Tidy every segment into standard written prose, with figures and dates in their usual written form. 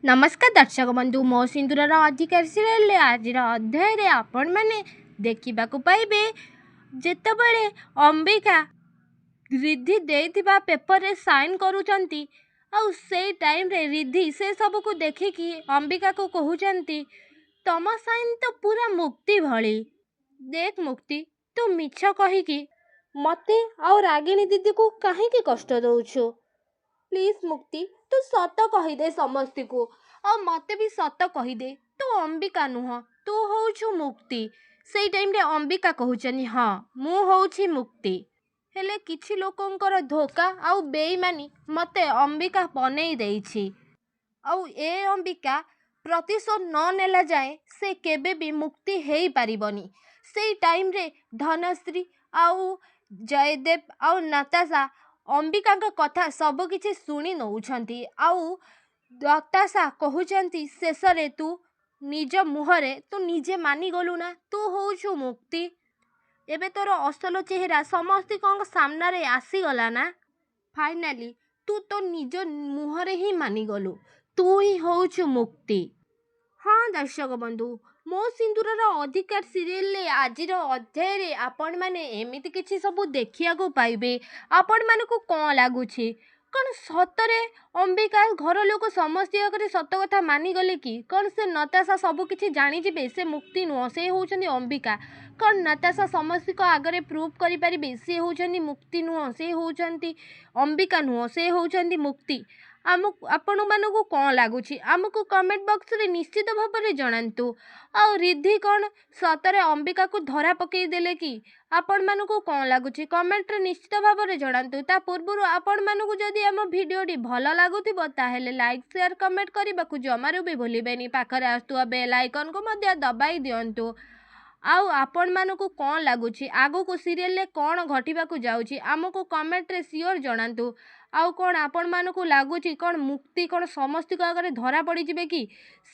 नमस्कार दर्शक बंधु मो सिंदूरर अधिकारी सीरियल आज अध्याय आपण मैंने देखा पाइबे जेतेबेले अंबिका रिद्धि देइथिबा पेपर रे साइन करूचंती आउ से टाइम रे रिद्धि से सब को देखिकी अंबिका को कहउचंती तम साइन तो पूरा मुक्ति भली देख मुक्ति तू मिछ कहिकी मते आउ रागिनी दीदी को काहे कष्ट दउछु प्लीज मुक्ति तू सत कहीदे समस्ती को और मते भी सत कहीदे तू अंबिका नुह तू होउछु मुक्ति से टाइम रे अंबिका कहउचनी हाँ मु होउछि मुक्ति हेले किछि लोकंकर धोखा आउ बेईमानी मते अंबिका बनेई देइछि आउ ए अंबिका प्रतिशोध न नेला जाए से केबे भी मुक्ति हेई पारिबनी से टाइम रे धनश्री आउ जयदेव आउ नताशा अंबिका कथा सब किछि सुनी नउछंती आउ नताशा कहउचंती शेष रे तू निज मुहरे तू निजे मानी गलु ना तू होउछु मुक्ति एबे तोर असल चेहरा समस्ती सामना रे आसीगला ना फाइनाली तू तो निज मुहरे ही मानी गलु तू ही होउछु मुक्ति। हाँ दर्शक बंधु मो सिंदूरर अधिकार सीरियल आज अध्याय रे आपण माने एमिति किछि सब देखिया को पाइबे आपण माने को कौन लागुछि कौन सतरे अंबिका घर लोक समस्त आगे सत कथा मानिगले कि कौन से नताशा सब किछि जानी जिबे से मुक्ति नुह से होउछनी अंबिका कौन नताशा समस्त को आगे प्रूव करि परिबे से होउछनी मुक्ति नुह से होउछंती अंबिका नुह से होउछंती मुक्ति आपण मानक कौन लगुच आमको कमेंट बॉक्स रे निश्चित भाव में जनातु आ रिद्धि कौन सतरे अंबिका को धरा पकई देले कि आपण मानक कौन लगुच कमेंट रे निश्चित भाव में जनातु ता पूर्व आपण मानक जदि आम भिडियोटी भल लगुथिबो ताहेले लाइक शेयर कमेंट करने को जमारू भी भूलिबेनी पाखरे आसुवा बेल आइकन को मध्य दबाई दियंतु आउ आपण मानक कौन लगुच आगो को सीरियल ले कौन घटिबाकू जाउची आमको कमेंट रे सियोर जनातु आउ कौन आपण मानक लगुच कौन मुक्ति कौन समस्त को आगे धरा पड़ी जिबे कि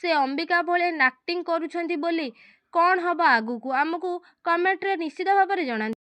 से अंबिका भले एक्टिंग करूछंती बोली कौन हबा आगु को आमको कमेंट रे निश्चित भाव में जनातु।